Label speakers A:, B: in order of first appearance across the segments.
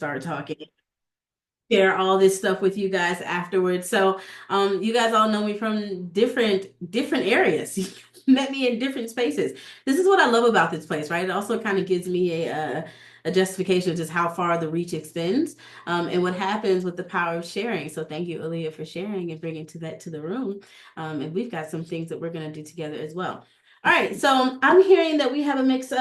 A: start talking, share all this stuff with you guys afterwards. So, you guys all know me from different areas. You met me in different spaces. This is what I love about this place, right? It also kind of gives me a justification of just how far the reach extends, and what happens with the power of sharing. So, thank you, Aaliyah, for sharing and bringing that to the room. And we've got some things that we're going to do together as well. All right, so I'm hearing that we have a mix of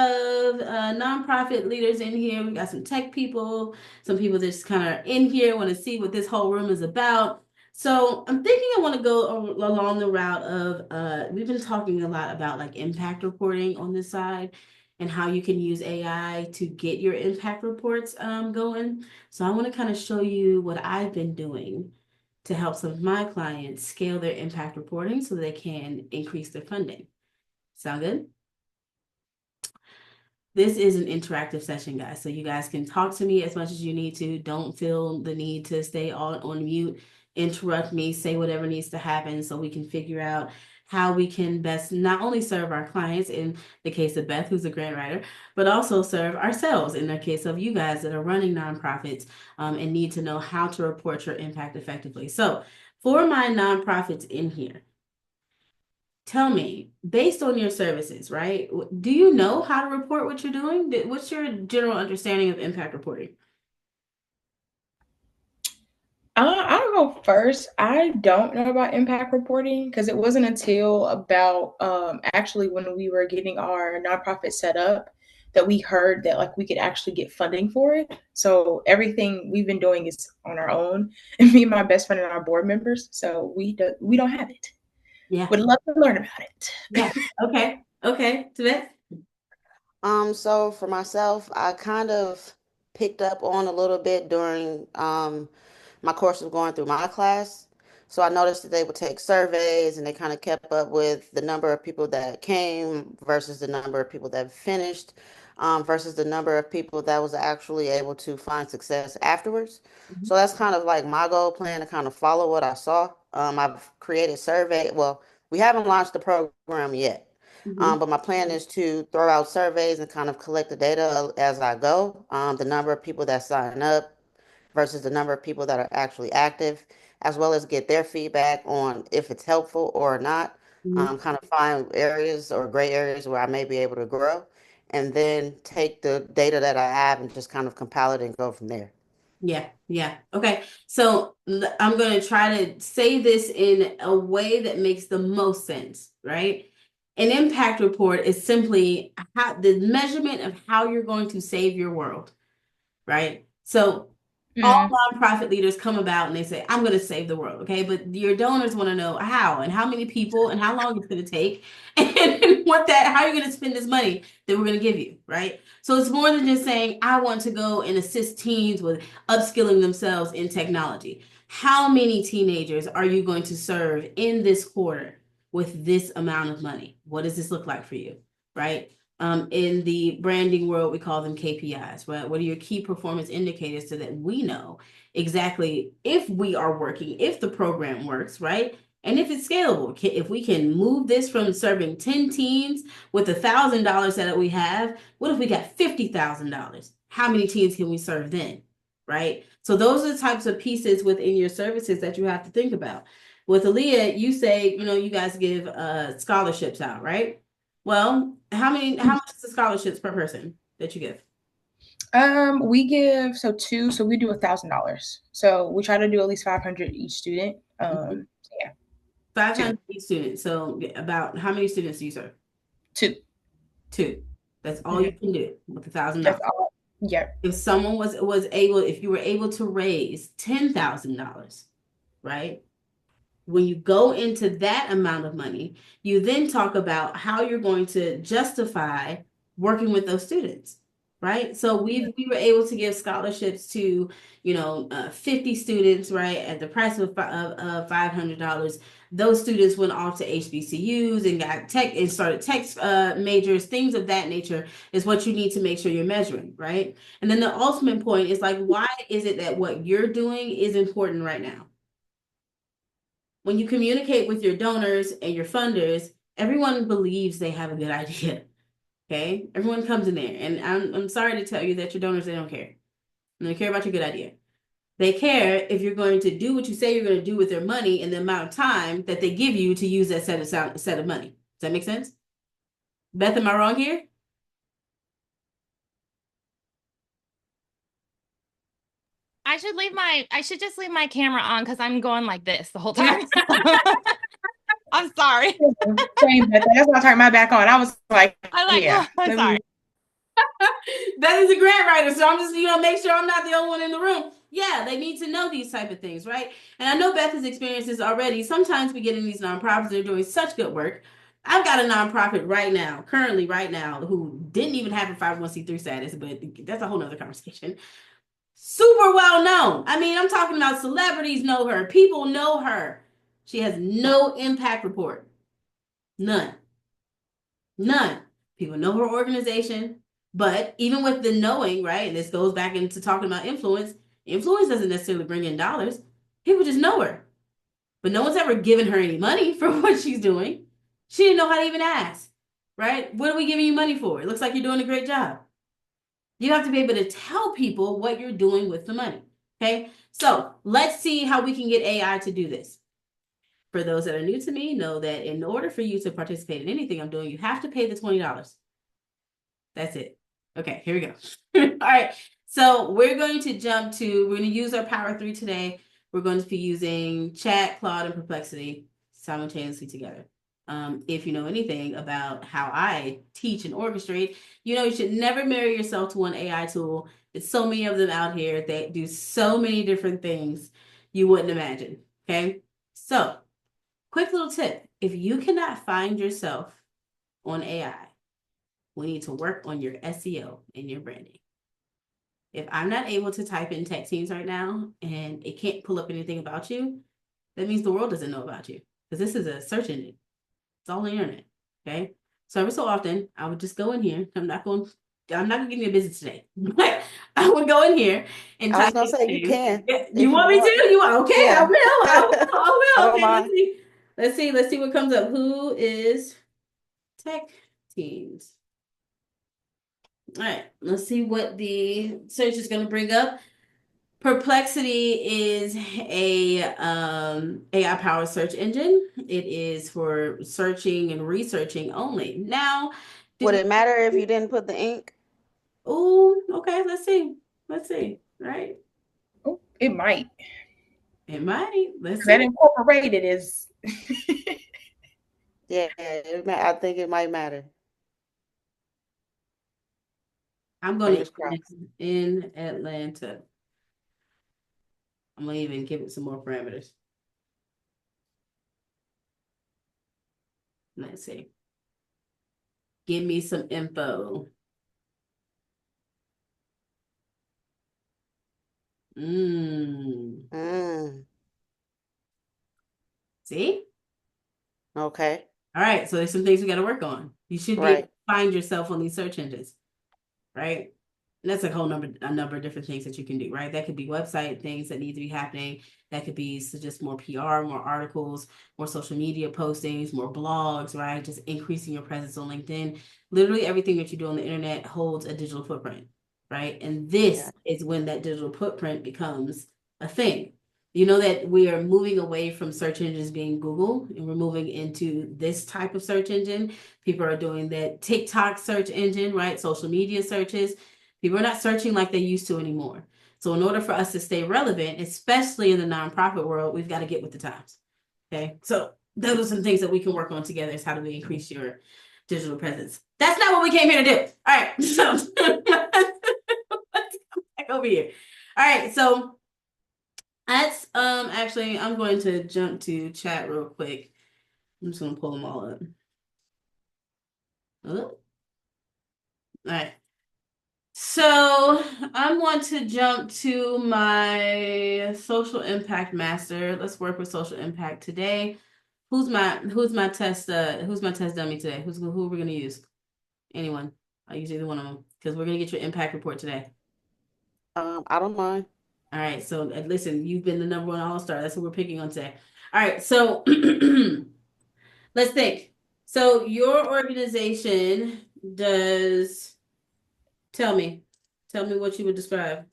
A: nonprofit leaders in here. We got some tech people, some people that just kind of in here want to see what this whole room is about. So I'm thinking I want to go along the route of we've been talking a lot about like impact reporting on this side and how you can use AI to get your impact reports going. So I want to kind of show you what I've been doing to help some of my clients scale their impact reporting so they can increase their funding. Sound good? This is an interactive session, guys. So you guys can talk to me as much as you need to. Don't feel the need to stay on mute, interrupt me, say whatever needs to happen so we can figure out how we can best not only serve our clients in the case of Beth, who's a grant writer, but also serve ourselves in the case of you guys that are running nonprofits and need to know how to report your impact effectively. So for my nonprofits in here, tell me, based on your services, right? Do you know how to report what you're doing? What's your general understanding of impact reporting?
B: I'll go first. I don't know about impact reporting because it wasn't until about actually when we were getting our nonprofit set up that we heard that like we could actually get funding for it. So everything we've been doing is on our own, and me and my best friend and our board members. So we don't have it.
A: Yeah,
B: Would love to learn about it.
A: yeah. Okay, okay. Tibet?
C: So for myself, I kind of picked up on a little bit during my course of going through my class. So I noticed that they would take surveys and they kind of kept up with the number of people that came versus the number of people that finished, versus the number of people that was actually able to find success afterwards. So that's kind of like my goal plan to kind of follow what I saw. I've created survey. Well, we haven't launched the program yet.
A: Mm-hmm.
C: But my plan is to throw out surveys and kind of collect the data as I go. The number of people that sign up versus the number of people that are actually active, as well as get their feedback on if it's helpful or not.
A: Mm-hmm.
C: Kind of find areas or gray areas where I may be able to grow, and then take the data that I have and just kind of compile it and go from there.
A: Yeah, yeah. Okay. So I'm going to try to say this in a way that makes the most sense, right? An impact report is simply how the measurement of how you're going to save your world, right? So all
B: Mm,
A: nonprofit leaders come about and they say, I'm going to save the world. Okay. But your donors want to know how and how many people and how long it's going to take and how you're going to spend this money that we're going to give you. Right. So it's more than just saying, I want to go and assist teens with upskilling themselves in technology. How many teenagers are you going to serve in this quarter with this amount of money? What does this look like for you? Right. In the branding world, we call them KPIs, right? What are your key performance indicators so that we know exactly if we are working, if the program works, right? And if it's scalable, if we can move this from serving 10 teens with $1,000 that we have, what if we got $50,000? How many teens can we serve then? Right? So those are the types of pieces within your services that you have to think about. With Aaliyah, you say, you guys give scholarships out, right? Well, how much is the scholarships per person that you give?
B: we give so two, so we do $1,000. So we try to do at least 500 each student.
A: Mhm.
B: Yeah, two,
A: 500 each student. So about how many students do you serve?
B: two.
A: Two. That's all you
B: Mhm.
A: can do with $1,000.
B: That's all. Yeah.
A: If someone was able, if you were able to raise $10,000, right? When you go into that amount of money, you then talk about how you're going to justify working with those students, right? So we were able to give scholarships to 50 students, right, at the price of $500. Those students went off to HBCUs and got tech and started tech majors, things of that nature is what you need to make sure you're measuring, right? And then the ultimate point is like, why is it that what you're doing is important right now? When you communicate with your donors and your funders, everyone believes they have a good idea. Okay. Everyone comes in there. And I'm sorry to tell you that your donors, they don't care. And they care about your good idea. They care if you're going to do what you say you're going to do with their money in the amount of time that they give you to use that set of money. Does that make sense? Beth, am I wrong here?
D: I should just leave my camera on because I'm going like this the whole time. I'm sorry.
B: Same, but that's why I turned my back on. I was like,
D: I'm like,
B: yeah,
D: oh, I'm
B: let me.
D: sorry.
A: That is a grant writer, so I'm just make sure I'm not the only one in the room. Yeah, they need to know these type of things, right? And I know Beth has experienced this already. Sometimes we get in these nonprofits; they're doing such good work. I've got a nonprofit right now, currently right now, who didn't even have a 501c3 status, but that's a whole nother conversation. Super well known. I mean, I'm talking about celebrities know her, people know her. She has no impact report, none. None. People know her organization, but even with the knowing, right? And this goes back into talking about influence. Influence doesn't necessarily bring in dollars. People just know her, but no one's ever given her any money for what she's doing. She didn't know how to even ask, right? What are we giving you money for? It looks like you're doing a great job. You have to be able to tell people what you're doing with the money. Okay. So let's see how we can get AI to do this. For those that are new to me, know that in order for you to participate in anything I'm doing, you have to pay the $20. That's it. Okay, here we go. All right. So we're going to we're going to use our Power 3 today. We're going to be using Chat, Claude, and Perplexity simultaneously together. If you know anything about how I teach and orchestrate, you should never marry yourself to one AI tool. It's so many of them out here that do so many different things you wouldn't imagine. Okay. So, quick little tip. If you cannot find yourself on AI, we need to work on your SEO and your branding. If I'm not able to type in tech teams right now and it can't pull up anything about you, that means the world doesn't know about you because this is a search engine. It's all on the internet. Okay. So every so often, I would just go in here. I'm not gonna give you a business today, but I would go in here and
C: I was
A: type
C: gonna
A: in
C: say you
A: names.
C: can
A: You
C: if you
A: want me to?
C: want.
A: You want? Okay, I
C: Yeah.
A: will. I will. I
C: I
A: will.
C: don't
A: Okay, let's
C: mind.
A: see. Let's see what comes up. Who is tech teams? All right, let's see what the search is going to bring up. Perplexity is a AI powered search engine. It is for searching and researching only. Now,
C: Would
A: do
C: it matter if you didn't put the ink?
A: oh, okay, let's see. Let's see. Right?
B: Oh, it might.
A: It might. Let's
B: That
A: see.
B: incorporated is.
C: Yeah, I think it might matter.
A: I'm going
C: Fingers
A: to
C: crossed.
A: in Atlanta. I'm gonna even give it some more parameters. Let's see. Give me some info. Mm.
C: Mm,
A: See?
C: okay.
A: All right, so there's some things we got to work on. You should be able to
C: Right.
A: find yourself on these search engines, right? And that's a number of different things that you can do, right? That could be website things that need to be happening. That could be just more PR, more articles, more social media postings, more blogs, right? Just increasing your presence on LinkedIn. Literally everything that you do on the internet holds a digital footprint, right? And
C: Yeah.
A: this is when that digital footprint becomes a thing. You know that we are moving away from search engines being Google and we're moving into this type of search engine. People are doing that TikTok search engine, right? Social media searches. People are not searching like they used to anymore. So in order for us to stay relevant, especially in the nonprofit world, we've got to get with the times. Okay. So those are some things that we can work on together is how do we increase your digital presence. That's not what we came here to do. All right. So let's go back over here. All right. So that's actually I'm going to jump to chat real quick. I'm just gonna pull them all up. Oh, all right. So I want to jump to my social impact master. Let's work with social impact today. Who's my test dummy today? Who are we gonna use? Anyone? I'll use either one of them because we're gonna get your impact report today.
C: I don't mind.
A: All right. So listen, you've been the number one all-star. That's what we're picking on today. All right. So let's think. So your organization does tell me what you would describe.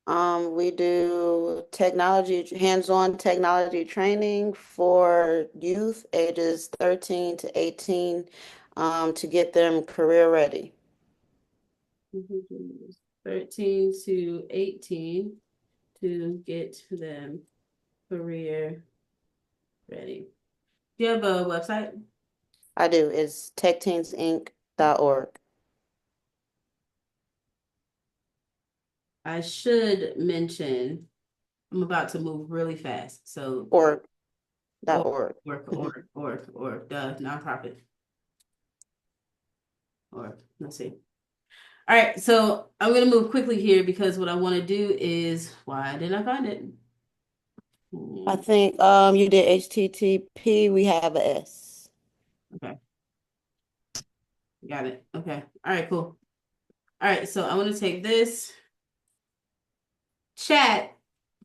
C: We do hands-on technology training for youth ages 13 to 18, to get them career ready.
A: 13 to 18 to get them career ready. Do you have a website?
C: I do. It's techteensinc.org.
A: I should mention I'm about to move really fast. So
C: Org.org.
A: the nonprofit. Or let's see. All right, so I'm gonna move quickly here because what I want to do is why didn't I find it?
C: I think you did HTTP. We have a S.
A: Okay, got it. Okay, all right, cool. All right, so I want to take this. Chat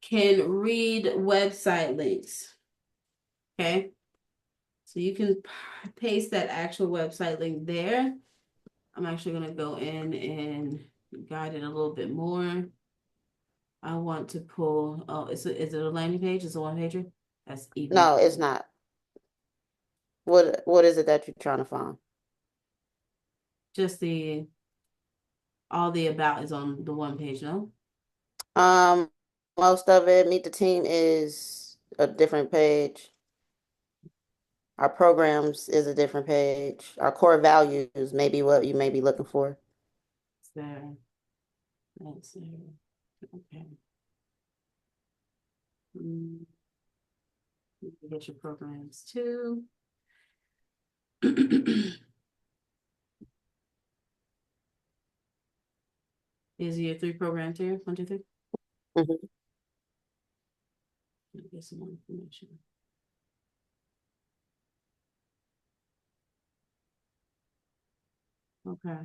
A: can read website links. Okay, so you can paste that actual website link there. I'm actually gonna go in and guide it a little bit more. I want to pull. Oh, is it a landing page? Is it a one pager? That's even.
C: No, it's not. What is it that you're trying to find?
A: Just all the about is on the one page, no?
C: Um, Most of it, Meet the Team is a different page. Our programs is a different page. Our core values may be what you may be looking for.
A: It's there. That's there. Okay. You can get your programs too. Is your 3 programs here? 1, 2, 3?
C: Mhm.
A: Get some more information. Okay.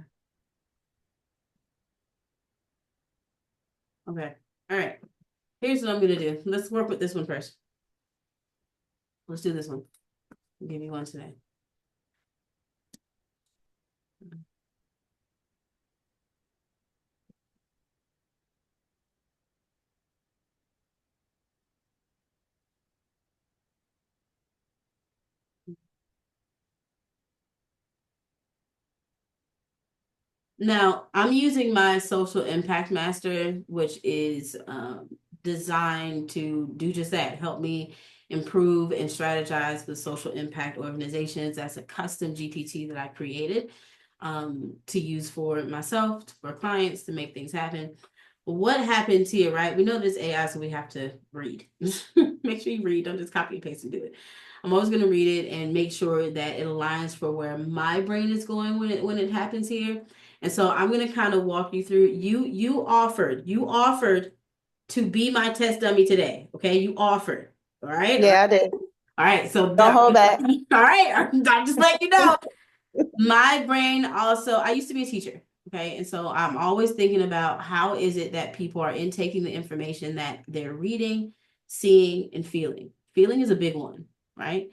A: Okay. All right. Here's what I'm gonna do. Let's work with this one first. Let's do this one. I'll give you one today. Now, I'm using my social impact master, which is designed to do just that, help me improve and strategize with social impact organizations. That's a custom GPT that I created to use for myself, for clients, to make things happen. What happens here, right? We know this AI, so we have to read. Make sure you read, don't just copy and paste and do it. I'm always going to read it and make sure that it aligns for where my brain is going when it happens here. And so I'm going to kind of walk you through. You offered to be my test dummy today. Okay, you offered. All right.
C: Yeah, I did.
A: All right. So
C: Don't hold back.
A: all right. I'm just letting you know. My brain also, I used to be a teacher. Okay. And so I'm always thinking about how is it that people are intaking the information that they're reading, seeing, and feeling. Feeling is a big one, right?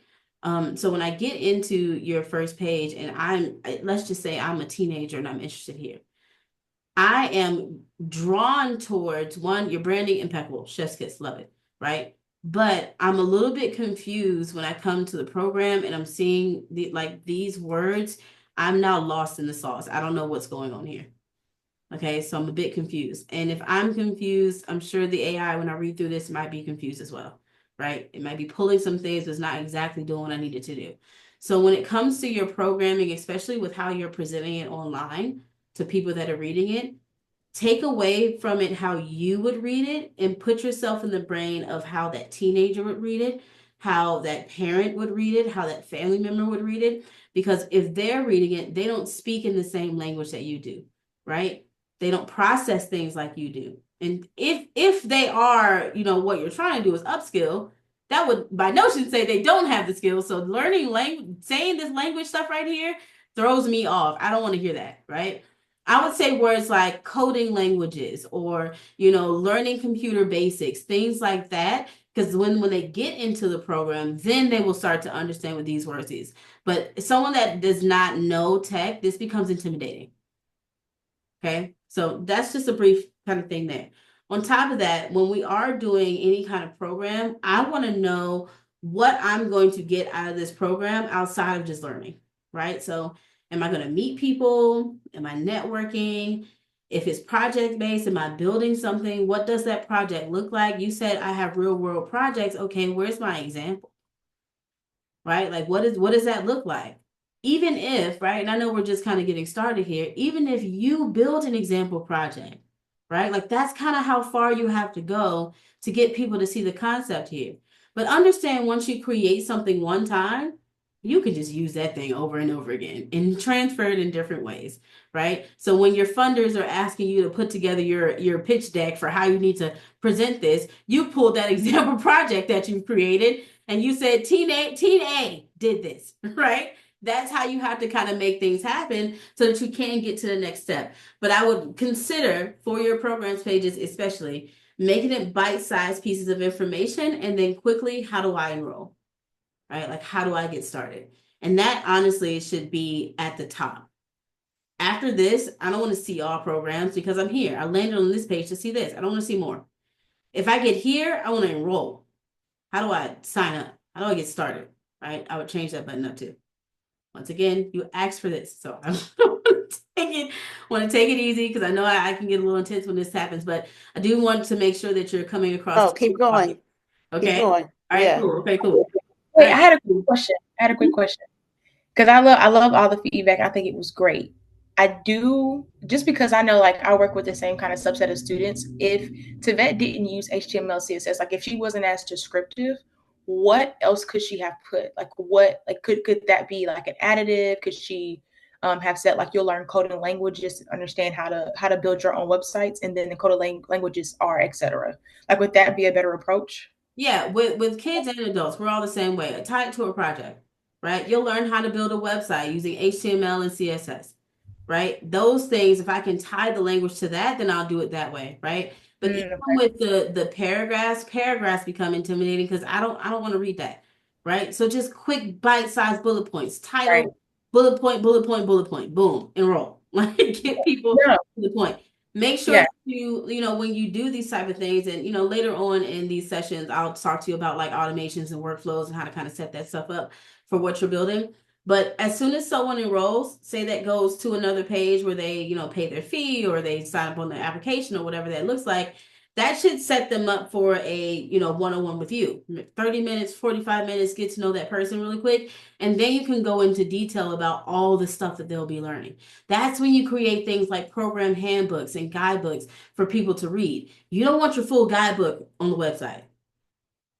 A: So when I get into your first page and let's just say I'm a teenager and I'm interested here. I am drawn towards one, your branding impeccable, chef's kiss, love it, right? But I'm a little bit confused when I come to the program and I'm seeing these words. I'm now lost in the sauce. I don't know what's going on here. Okay, so I'm a bit confused. And if I'm confused, I'm sure the AI, when I read through this, might be confused as well, right? It might be pulling some things, but it's not exactly doing what I needed to do. So when it comes to your programming, especially with how you're presenting it online to people that are reading it, take away from it how you would read it and put yourself in the brain of how that teenager would read it, how that parent would read it, how that family member would read it. Because if they're reading it, they don't speak in the same language that you do, right? They don't process things like you do. And if they are, what you're trying to do is upskill, that would by notion say they don't have the skills. So learning language, saying this language stuff right here throws me off. I don't want to hear that, right? I would say words like coding languages or, learning computer basics, things like that. Because when they get into the program, then they will start to understand what these words is. But someone that does not know tech, this becomes intimidating. Okay. So that's just a brief kind of thing there. On top of that, when we are doing any kind of program, I want to know what I'm going to get out of this program outside of just learning, right? So, am I going to meet people? Am I networking? If it's project based, am I building something? What does that project look like? You said I have real world projects. Okay, where's my example? Right? Like what does that look like? Even if, right, and I know we're just kind of getting started here, even if you build an example project, right? Like that's kind of how far you have to go to get people to see the concept here. But understand once you create something one time, you can just use that thing over and over again and transfer it in different ways, right? So when your funders are asking you to put together your pitch deck for how you need to present this, you pulled that example project that you've created and you said teen A did this, right? That's how you have to kind of make things happen so that you can get to the next step. But I would consider for your programs pages, especially making it bite-sized pieces of information and then quickly, how do I enroll? Right? Like, how do I get started? And that honestly should be at the top. After this, I don't want to see all programs because I'm here. I landed on this page to see this. I don't want to see more. If I get here, I want to enroll. How do I sign up? How do I get started? Right? I would change that button up too. Once again, you asked for this. So I want to take it easy because I know I can get a little intense when this happens, but I do want to make sure that you're coming across.
C: Oh, keep going. Keep
A: Okay.
C: going.
A: All right,
C: Yeah.
A: cool. Okay, cool. All
B: Wait,
A: right.
B: I had a quick question. Because I love all the feedback. I think it was great. I do, just because I know like I work with the same kind of subset of students. If Tavette didn't use HTML CSS, like if she wasn't as descriptive, what else could she have put? Like what like could that be like an additive? Could she have said like you'll learn coding languages to understand how to build your own websites, and then the coding languages are etc. Like would that be a better approach?
A: Yeah, with kids and adults, we're all the same way. Tie it to a project, right? You'll learn how to build a website using HTML and CSS, right? Those things, if I can tie the language to that, then I'll do it that way, right? But even
B: Okay.
A: with the paragraphs become intimidating because I don't want to read that, right? So just quick bite-sized bullet points,
B: Right.
A: title, bullet point, bullet point, bullet point, boom, enroll. Like get people
B: No.
A: to the point. Make sure
B: Yeah.
A: that you when you do these type of things, and later on in these sessions, I'll talk to you about like automations and workflows and how to kind of set that stuff up for what you're building. But as soon as someone enrolls, say that goes to another page where they, pay their fee or they sign up on their application or whatever that looks like, that should set them up for a, one-on-one with you. 30 minutes, 45 minutes, get to know that person really quick. And then you can go into detail about all the stuff that they'll be learning. That's when you create things like program handbooks and guidebooks for people to read. You don't want your full guidebook on the website.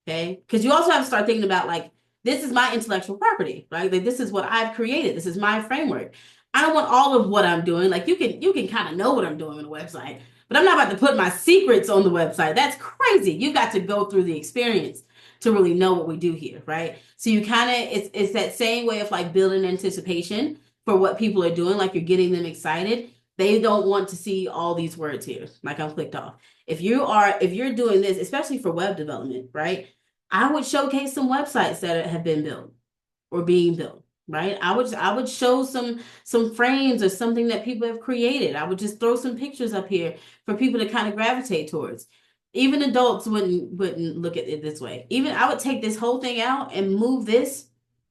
A: Okay. Because you also have to start thinking about like, this is my intellectual property, right? Like this is what I've created. This is my framework. I don't want all of what I'm doing. Like you can kind of know what I'm doing on the website, but I'm not about to put my secrets on the website. That's crazy. You got to go through the experience to really know what we do here, right? So you kind of it's that same way of like building anticipation for what people are doing, like you're getting them excited. They don't want to see all these words here, like I'm clicked off. If you're doing this, especially for web development, right? I would showcase some websites that have been built or being built, right? I would show some frames or something that people have created. I would just throw some pictures up here for people to kind of gravitate towards. Even adults wouldn't look at it this way. Even I would take this whole thing out and move this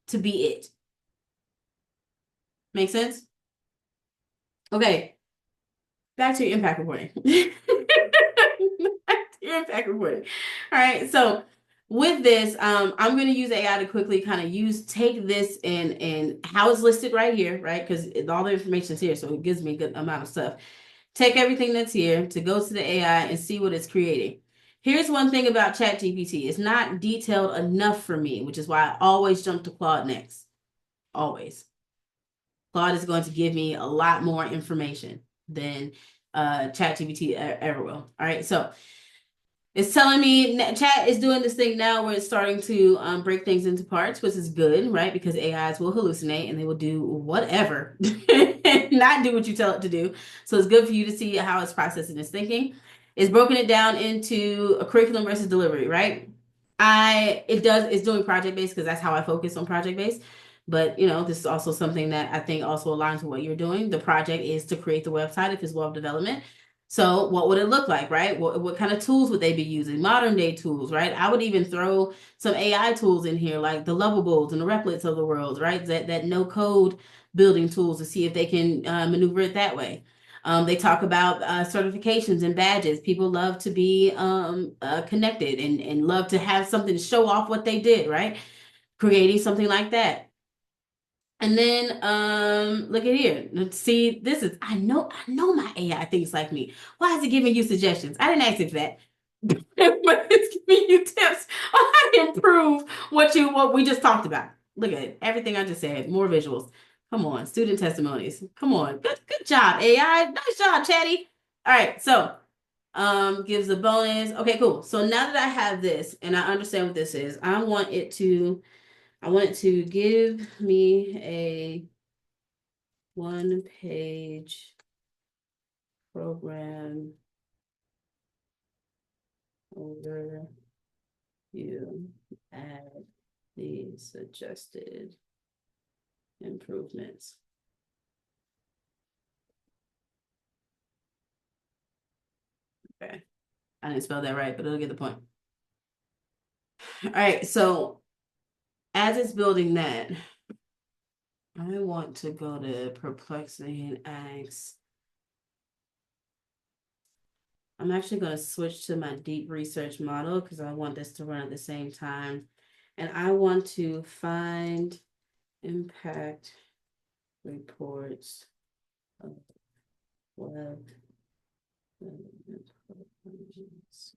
A: to be it. Make sense? Okay, back to your impact reporting. Back to your impact reporting. All right. So with this, I'm going to use AI to quickly kind of take this and how it's listed right here, right? Because all the information is here, so it gives me a good amount of stuff. Take everything that's here to go to the AI and see what it's creating. Here's one thing about ChatGPT. It's not detailed enough for me, which is why I always jump to Claude next. Always. Claude is going to give me a lot more information than ChatGPT ever will. All right, so it's telling me chat is doing this thing now where it's starting to break things into parts, which is good, right? Because AIs will hallucinate and they will do whatever, not do what you tell it to do. So it's good for you to see how it's processing its thinking. It's broken it down into a curriculum versus delivery, right? It's doing project based because that's how I focus on project based. But this is also something that I think also aligns with what you're doing. The project is to create the website if it's web development. So what would it look like, right? What kind of tools would they be using? Modern day tools, right? I would even throw some AI tools in here, like the Lovables and the Replets of the world, right? That no code building tools to see if they can maneuver it that way. They talk about certifications and badges. People love to be connected and love to have something to show off what they did, right? Creating something like that. And then look at here. Let's see, this is I know my AI thinks like me. Why is it giving you suggestions? I didn't ask it for that. But it's giving you tips on how to improve what we just talked about. Look at it. Everything I just said. More visuals. Come on, student testimonies. Come on. Good job, AI. Nice job, Chatty. All right, so gives a bonus. Okay, cool. So now that I have this and I understand what this is, I want it to give me a 1-page program overview. Add the suggested improvements. Okay. I didn't spell that right, but it'll get the point. All right, so as it's building that, I want to go to Perplexity and ask. I'm actually going to switch to my deep research model because I want this to run at the same time. And I want to find impact reports of web development programs.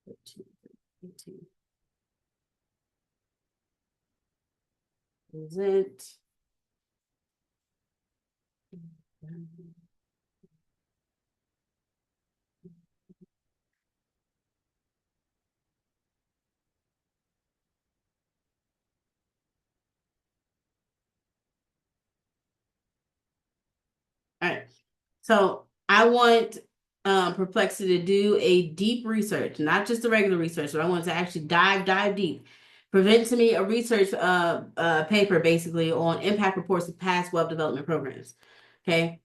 A: 13, 18. Present. All right. So I want Perplexity to do a deep research, not just the regular research, but I want to actually dive deep. Present to me a research paper basically on impact reports of past web development programs. Okay.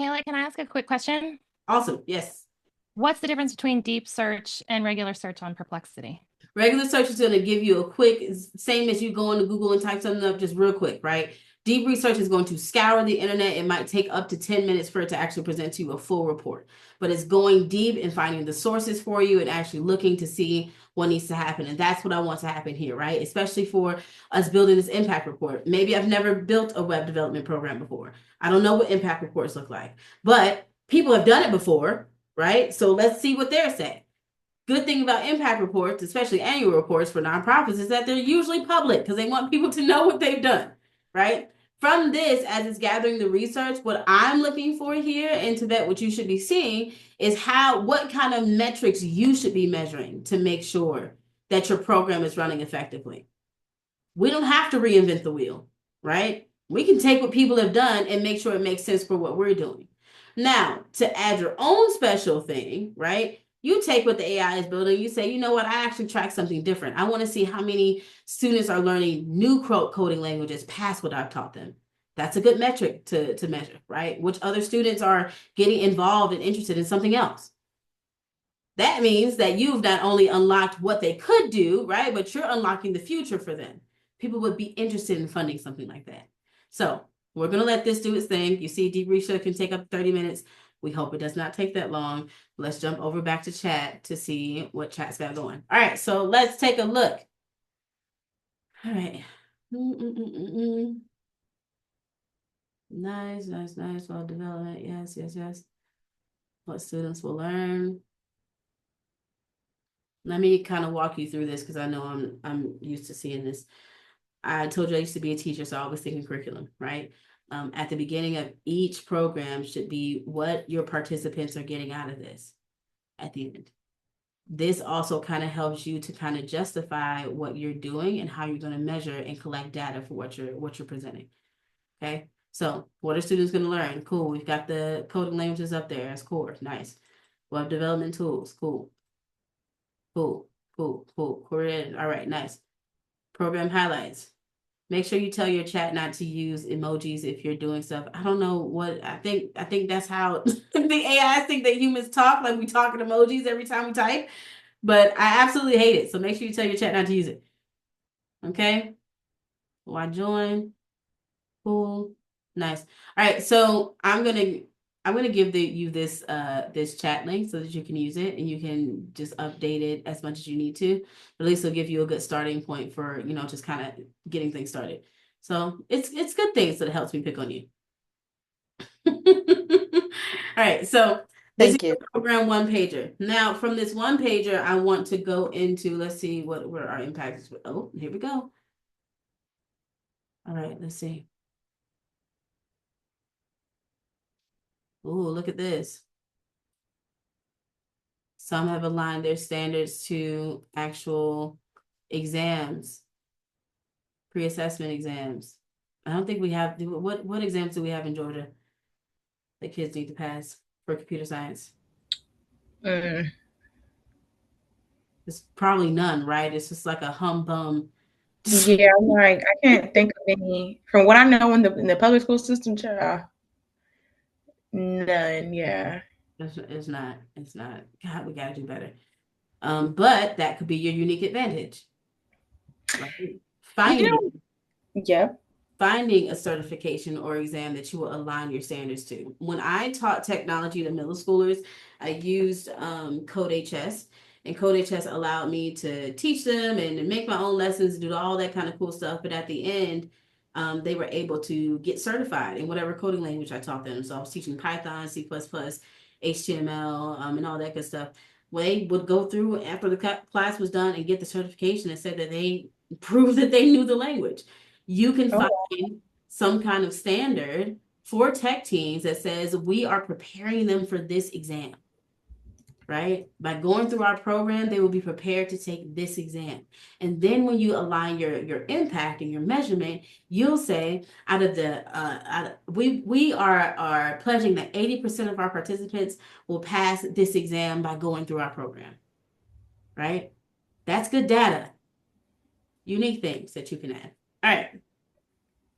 D: Kayla, can I ask a quick question?
A: Awesome. Yes.
D: What's the difference between deep search and regular search on Perplexity?
A: Regular search is going to give you a quick, same as you go into Google and type something up, just real quick, right? Deep research is going to scour the internet. It might take up to 10 minutes for it to actually present to you a full report, but it's going deep and finding the sources for you and actually looking to see what needs to happen. And that's what I want to happen here, right? Especially for us building this impact report. Maybe I've never built a web development program before. I don't know what impact reports look like, but people have done it before, right? So let's see what they're saying. Good thing about impact reports, especially annual reports for nonprofits, is that they're usually public because they want people to know what they've done, right? From this, as it's gathering the research, what I'm looking for here, and Tibet, what you should be seeing is what kind of metrics you should be measuring to make sure that your program is running effectively. We don't have to reinvent the wheel, right? We can take what people have done and make sure it makes sense for what we're doing. Now, to add your own special thing, right? You take what the AI is building, you say, you know what, I actually track something different. I want to see how many students are learning new coding languages past what I've taught them. That's a good metric to measure, right? Which other students are getting involved and interested in something else. That means that you've not only unlocked what they could do, right, but you're unlocking the future for them. People would be interested in funding something like that. So we're going to let this do its thing. You see, deep research can take up 30 minutes. We hope it does not take that long. Let's jump over back to chat to see what chat's got going. All right, so let's take a look. All right. Nice, nice, nice. Well development. Yes, yes, yes. What students will learn. Let me kind of walk you through this because I know I'm used to seeing this. I told you I used to be a teacher, so I was thinking curriculum, right? At the beginning of each program should be what your participants are getting out of this at the end. This also kind of helps you to kind of justify what you're doing and how you're going to measure and collect data for what you're presenting. Okay. So what are students going to learn? Cool. We've got the coding languages up there as core. Nice. Web development tools. Cool. Cool. Cool. Cool. Cool. All right. Nice. Program highlights. Make sure you tell your chat not to use emojis if you're doing stuff. I don't know what I think that's how the AI think that humans talk, like we talk in emojis every time we type. But I absolutely hate it. So make sure you tell your chat not to use it. Okay? Why join? Cool. Nice. All right. So I'm gonna give you this chat link so that you can use it and you can just update it as much as you need to. But at least it'll give you a good starting point for, just kind of getting things started. So it's good things that it helps me pick on you. All right. So this is
C: Thank you.
A: your program one pager. Now from this one pager, I want to go into, let's see where our impact is. Oh, here we go. All right, let's see. Oh, look at this. Some have aligned their standards to actual exams, pre-assessment exams. I don't think we have, what exams do we have in Georgia that kids need to pass for computer science?
B: Mm.
A: It's probably none, right? It's just like a bum.
B: Yeah, I'm like, I can't think of any. From what I know in the public school system, child, none. Yeah.
A: It's not. God, we gotta do better. But that could be your unique advantage, right?
B: You
A: Finding
B: know, yep.
A: finding a certification or exam that you will align your standards to. When I taught technology to middle schoolers, I used Code HS, and Code HS allowed me to teach them and make my own lessons, do all that kind of cool stuff. But at the end, they were able to get certified in whatever coding language I taught them. So I was teaching Python, C++, HTML, and all that good stuff. They would go through after the class was done and get the certification and said that they proved that they knew the language. You can
B: Oh,
A: find some kind of standard for tech teams that says we are preparing them for this exam, right? By going through our program, they will be prepared to take this exam. And then when you align your impact and your measurement, you'll say we are pledging that 80% of our participants will pass this exam by going through our program, right? That's good data. Unique things that you can add. All right,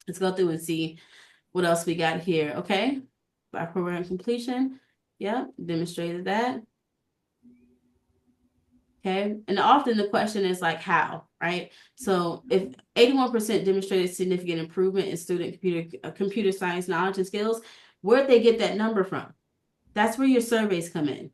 A: let's go through and see what else we got here. Okay, by program completion. Yeah, demonstrated that. Okay, and often the question is like how, right? So if 81% demonstrated significant improvement in student computer science knowledge and skills, where'd they get that number from? That's where your surveys come in.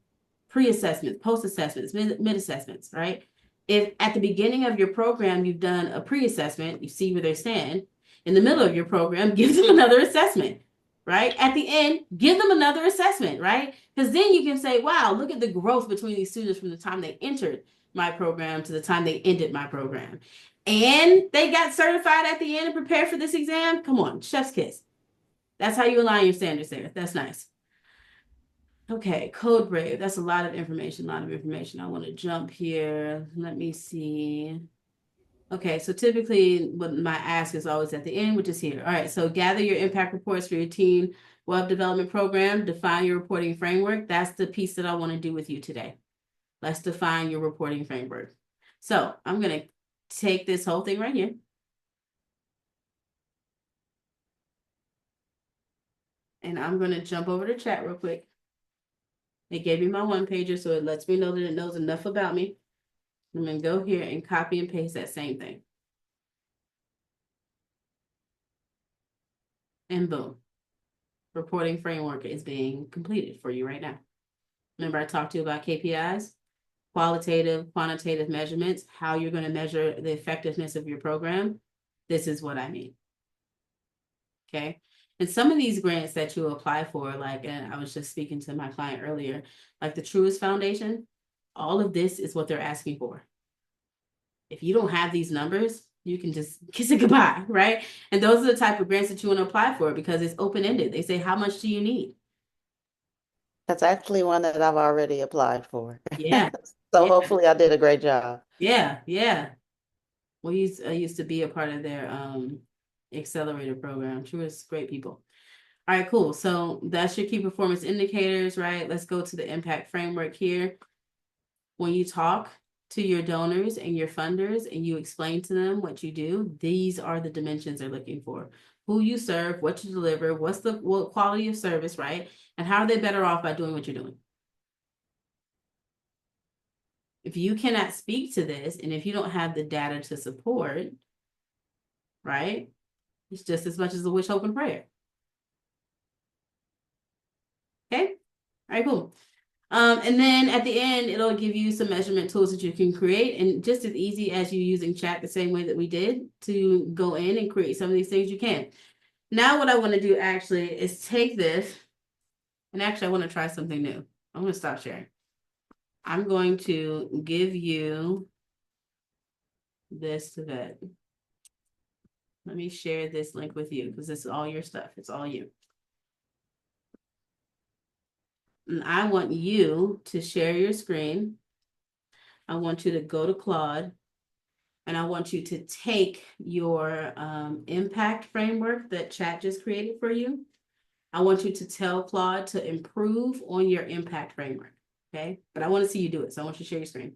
A: Pre-assessments, post-assessments, mid-assessments, right? If at the beginning of your program you've done a pre-assessment, you see where they stand. In the middle of your program, give them another assessment, right? At the end, give them another assessment, right? Because then you can say, wow, look at the growth between these students from the time they entered my program to the time they ended my program. And they got certified at the end and prepared for this exam. Come on, chef's kiss. That's how you align your standards there. That's nice. Okay, code brave. That's a lot of information, I want to jump here. Let me see. Okay, so typically what my ask is always at the end, which is here. All right, so gather your impact reports for your teen web development program, define your reporting framework. That's the piece that I want to do with you today. Let's define your reporting framework. So I'm going to take this whole thing right here. And I'm going to jump over to chat real quick. It gave me my one pager, so it lets me know that it knows enough about me. I'm going to go here and copy and paste that same thing. And boom, reporting framework is being completed for you right now. Remember I talked to you about KPIs, qualitative, quantitative measurements, how you're going to measure the effectiveness of your program. This is what I mean. Okay. And some of these grants that you apply for, like, and I was just speaking to my client earlier, like the Truist Foundation, all of this is what they're asking for. If you don't have these numbers, you can just kiss it goodbye, right? And those are the type of grants that you want to apply for because it's open-ended. They say, how much do you need?
C: That's actually one that I've already applied for.
A: Yeah,
C: So
A: yeah,
C: hopefully I did a great job.
A: yeah. I used to be a part of their accelerator program. Truist, great people. All right, cool. So that's your key performance indicators, right? Let's go to the impact framework here. When you talk, to your donors and your funders and you explain to them what you do, these are the dimensions they're looking for. Who you serve, what you deliver, what's the quality of service, right? And how are they better off by doing what you're doing? If you cannot speak to this and if you don't have the data to support, right? It's just as much as a wish, hope, and prayer. Okay? All right, cool. And then at the end, it'll give you some measurement tools that you can create. And just as easy as you using chat the same way that we did to go in and create some of these things, you can. Now what I want to do actually is take this, and actually I want to try something new. I'm going to stop sharing. I'm going to give you this to vet. Let me share this link with you because this is all your stuff. It's all you. And I want you to share your screen. I want you to go to Claude and I want you to take your impact framework that chat just created for you. I want you to tell Claude to improve on your impact framework. Okay. But I want to see you do it. So I want you to share your screen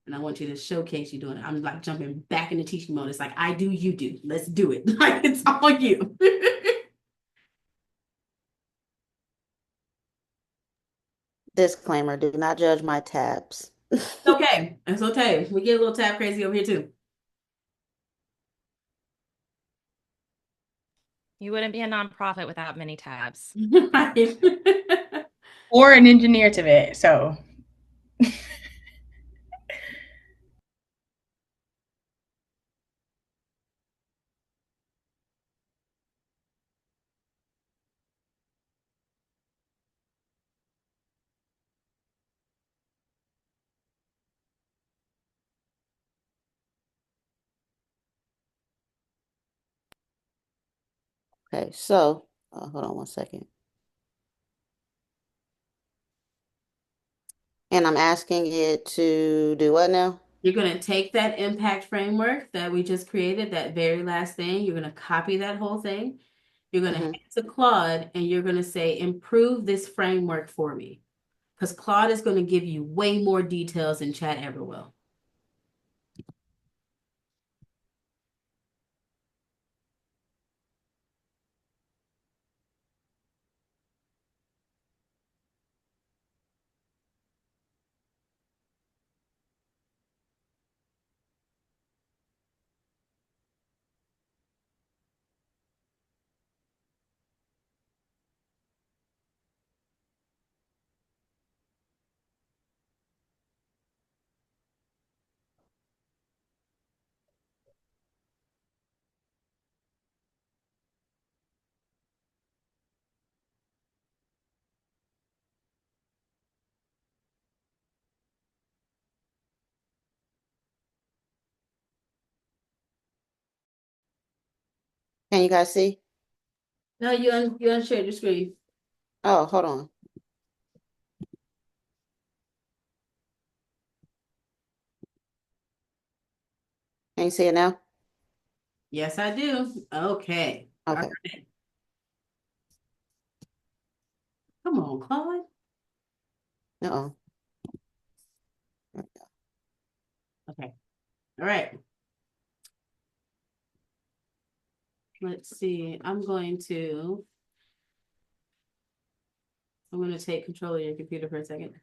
A: and I want you to showcase you doing it. I'm like jumping back into teaching mode. It's like, I do, you do. Let's do it. Like it's all you.
C: Disclaimer, do not judge my tabs.
A: Okay. It's okay. We get a little tab crazy over here too.
D: You wouldn't be a nonprofit without many tabs.
A: Right.
B: Or an engineer to vet. So
C: Okay, so hold on one second. And I'm asking it to do what now?
A: You're going to take that impact framework that we just created, that very last thing. You're going to copy that whole thing. You're going to head to Claude and you're going to say, improve this framework for me. Because Claude is going to give you way more details than Chat ever will.
C: Can you guys see?
A: No, you unshared your screen.
C: Oh, hold on. Can you see it now?
A: Yes, I do. Okay. All
C: Okay.
A: right. Come on, Claude.
C: Uh-oh.
A: Okay. All right. Let's see. I'm going to take control of your computer for a second. Can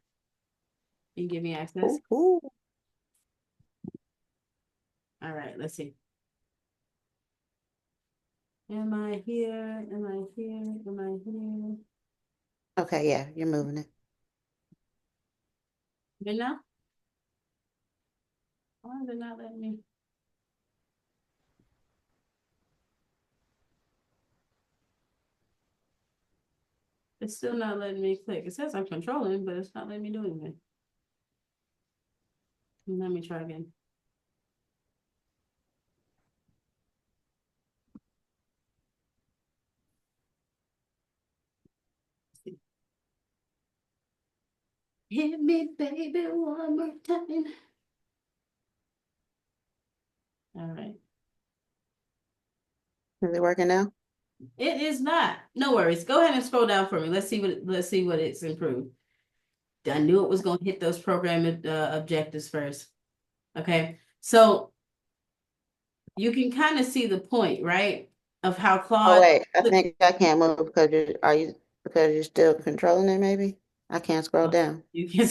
A: you give me access?
C: Ooh.
A: All right, let's see. Am I here? Am I here? Am I here?
C: Okay, yeah, you're moving it.
A: Good now? Why is it not letting me? It's still not letting me click. It says I'm controlling, but it's not letting me do anything. Let me try again. Hit me, baby, one more time. All right.
C: Is it working now?
A: It is not. No worries. Go ahead and scroll down for me. Let's see what it's improved. I knew it was gonna hit those program objectives first. Okay. So you can kind of see the point, right? Of how
C: Oh
A: Claude
C: wait, I think I can't move because you're still controlling it, maybe? I can't scroll down.
A: you can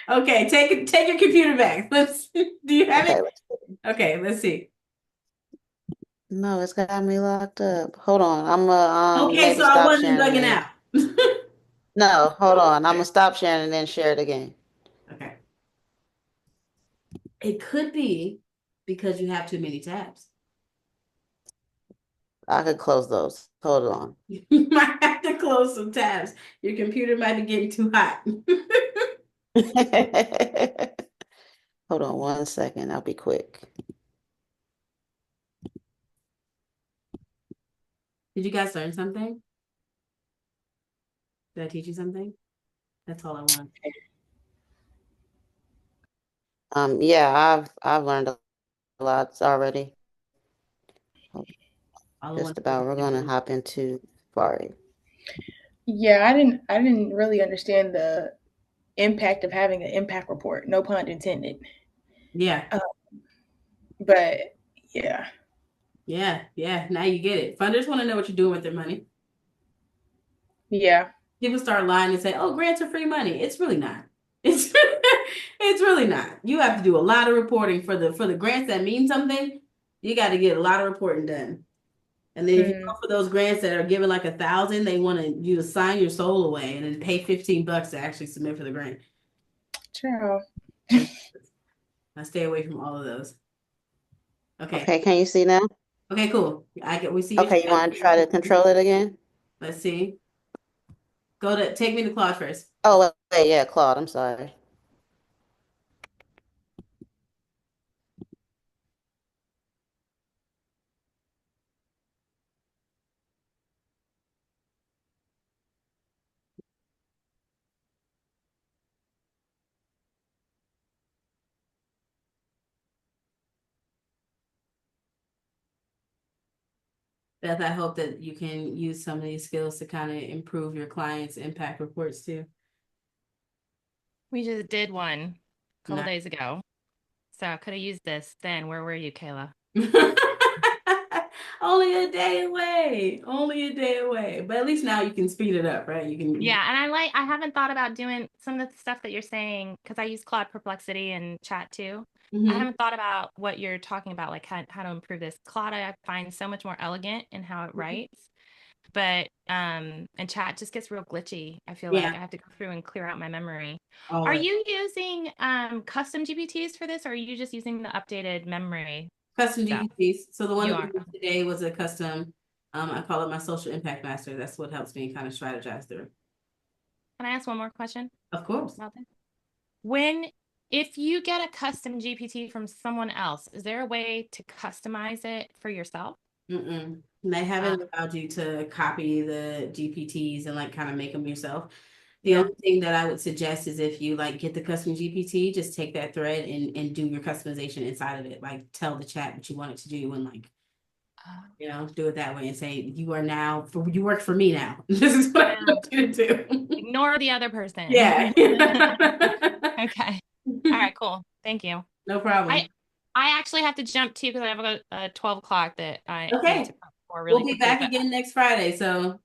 A: okay, take your computer back. Let's do you have it?
C: Okay,
A: Okay, let's see.
C: no, it's got me locked up. Hold on, I'm
A: Okay, so
C: maybe
A: I
C: stop
A: wasn't
C: sharing and
A: bugging
C: then
A: out.
C: no, hold on, I'm gonna stop sharing and then share it again.
A: Okay. It could be because you have too many tabs.
C: I could close those. Hold on.
A: You might have to close some tabs. Your computer might be getting too hot.
C: Hold on 1 second. I'll be quick.
A: Did you guys learn something? Did I teach you something? That's all I want.
C: Yeah, I've learned a lot already.
A: All I want
C: Just
A: is
C: about. We're gonna hop into Safari.
B: Yeah, I didn't really understand the impact of having an impact report. No pun intended.
A: yeah.
B: Uh, but yeah,
A: Yeah, yeah. Now you get it. Funders want to know what you're doing with their money.
B: yeah.
A: People start lying and say, "Oh, grants are free money." It's really not. It's it's really not. You have to do a lot of reporting for the grants that mean something. You got to get a lot of reporting done. And then if you
B: Mm,
A: go for those grants that are given like 1,000, they want you to sign your soul away and then pay $15 to actually submit for the grant.
B: ciao.
A: I stay away from all of those. Okay.
C: Okay, can you see now?
A: Okay, cool. We see your
C: Okay, you
A: chat.
C: want to try to control it again?
A: Let's see. Take me to Claude first.
C: Oh, wait, yeah, Claude. I'm sorry.
A: Beth, I hope that you can use some of these skills to kind of improve your clients' impact reports too.
D: We just did one a couple
A: Nice.
D: days ago. So I could have used this then. Where were you, Kayla?
A: Only a day away. Only a day away. But at least now you can speed it up, right? You can.
D: Yeah, and I haven't thought about doing some of the stuff that you're saying because I use Claude Perplexity and Chat too. I
A: Mhm.
D: haven't thought about what you're talking about, like how to improve this. Claude I find so much more elegant in how it writes, but and Chat just gets real glitchy. I feel like
A: Yeah.
D: I have to go through and clear out my memory. Are
A: Always.
D: you using custom GPTs for this, or are you just using the updated memory
A: Custom
D: stuff?
A: GPTs. So the one
D: You
A: that we
D: are.
A: used today was a custom. I call it my social impact master. That's what helps me kind of strategize through.
D: Can I ask one more question
A: Of course.
D: about this? When if you get a custom GPT from someone else, is there a way to customize it for yourself?
A: Mm-mm. They
D: Uh,
A: haven't allowed you to copy the GPTs and like kind of make them yourself. The
D: yeah.
A: only thing that I would suggest is if you like get the custom GPT, just take that thread and do your customization inside of it. Like tell the chat what you want it to do and like,
D: Uh,
A: do it that way and say, you work for me now. This is what I
D: yeah.
A: want you to do.
D: Ignore the other
A: Yeah.
D: person. Okay. All right, cool. Thank you.
A: No
D: I
A: problem.
D: I actually have to jump too because I have a 12 o'clock that I need
A: Okay.
D: to prep for
A: We'll
D: really
A: be
D: quickly.
A: back
D: But
A: again next Friday.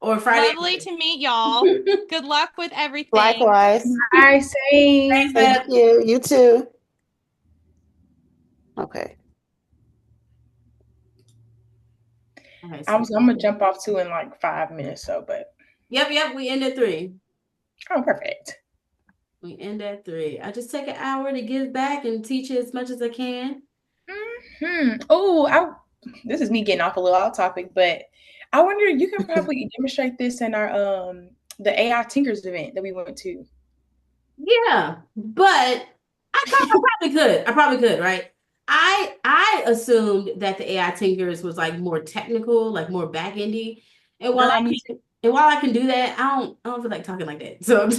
A: Or Friday.
D: lovely to meet y'all. Good luck with everything.
C: Likewise.
B: Hi,
A: Thanks,
B: same.
C: Thank
A: Beth.
C: you. You too. Okay.
A: Okay,
B: I'm
A: so
B: gonna jump off too in like 5 minutes, so but
A: yep, we end at 3.
B: oh, perfect.
A: We end at 3. I just take an hour to give back and teach as much as I can.
B: Oh, I this is me getting off a little off topic, but I wonder you can probably demonstrate this in our the AI Tinkers event that we went to.
A: Yeah, but I probably could. I probably could, right? I assumed that the AI Tinkers was like more technical, like more back endy. And while
B: Girl, me too.
A: I can do that, I don't feel like talking like that. So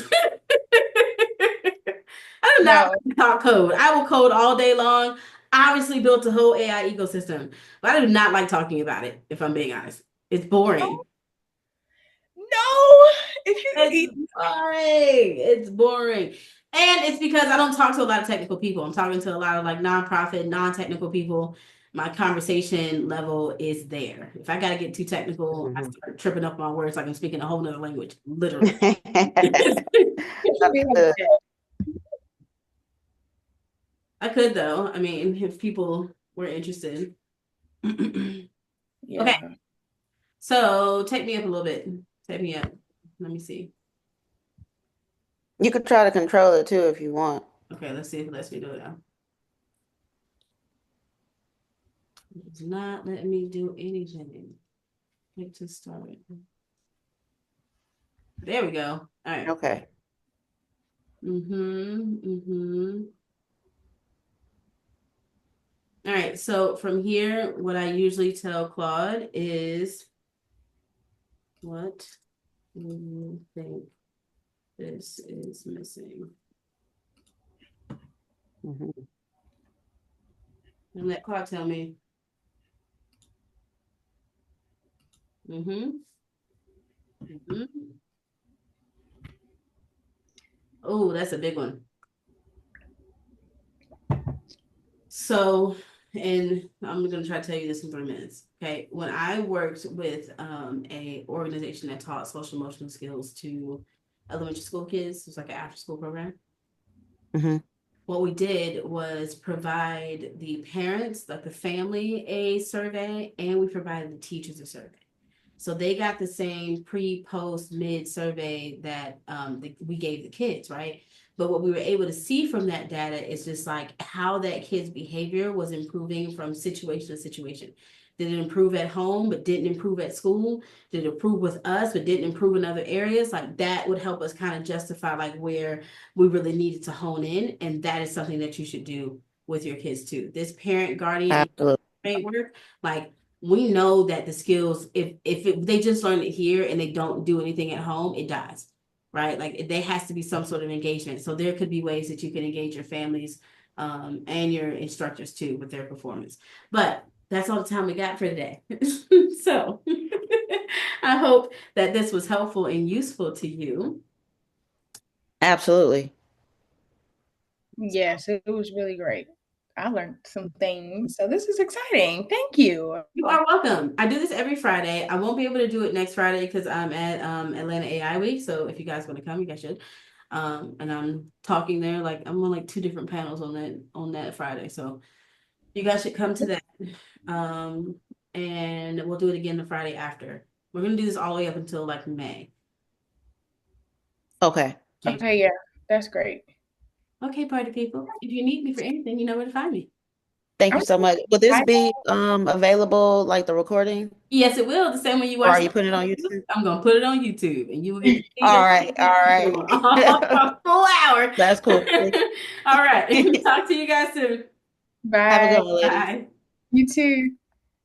A: I do not
B: No,
A: like to talk code. I will code all day long. Obviously built a whole AI ecosystem, but I do not like talking about it, if I'm being honest. It's boring.
B: no, no. If you
A: It's
B: eat,
A: boring. It's boring. And it's because I don't talk to a lot of technical people. I'm talking to a lot of like nonprofit, non-technical people. My conversation level is there. If I gotta get too technical, I
C: Mhm.
A: start tripping up my words like I'm speaking a whole nother language, literally.
B: It should be like
C: Understood.
B: that.
A: I could though. I mean, if people were interested. Okay,
B: Yeah.
A: so take me up a little bit. Take me up. Let me see.
C: You could try to control it too if you want.
A: Okay, let's see if it lets me do it now. It's not letting me do anything. Click to start. There we go. All right.
C: Okay.
A: All right, so from here, what I usually tell Claude is, what do you think this is missing?
C: Mhm.
A: And let Claude tell me. Mm-hmm. Mm-hmm. Oh, that's a big one. So, and I'm gonna try to tell you this in 3 minutes. Okay. When I worked with a organization that taught social emotional skills to elementary school kids, it was like an after school program.
C: Mhm.
A: What we did was provide the parents, like the family, a survey, and we provided the teachers a survey. So they got the same pre, post, mid survey that we gave the kids, right? But what we were able to see from that data is just like how that kid's behavior was improving from situation to situation. Did it improve at home, but didn't improve at school? Did it improve with us, but didn't improve in other areas? Like that would help us kind of justify like where we really needed to hone in. And that is something that you should do with your kids too. This parent guardian
C: Absolutely.
A: framework, like we know that the skills, if they just learn it here and they don't do anything at home, it dies, right? Like there has to be some sort of engagement. So there could be ways that you can engage your families and your instructors too with their performance. But that's all the time we got for today. So I hope that this was helpful and useful to you.
C: Absolutely.
B: Yes, it was really great. I learned some things. So this is exciting. Thank you.
A: You are welcome. I do this every Friday. I won't be able to do it next Friday because I'm at Atlanta AI Week. So if you guys want to come, you guys should. And I'm talking there like I'm on like 2 different panels on that Friday. So you guys should come to that. Um, and we'll do it again the Friday after. We're gonna do this all the way up until like May.
C: Okay.
B: Okay, yeah, that's great.
A: Okay, party people. If you need me for anything, you know where to find me.
C: Thank
B: I'm
C: you so much. Will this
B: I,
C: be available like the recording,
A: Yes, it will. The same way you
C: or
A: watch
C: are
A: it
C: you putting it on
A: on YouTube,
C: YouTube?
A: I'm gonna put it on YouTube, and you will get to see
C: All
A: this
C: right. All right.
A: a full hour.
C: That's cool.
A: All right. Talk to you guys soon.
C: Have a
B: bye.
C: good one, ladies.
A: Bye.
B: You too.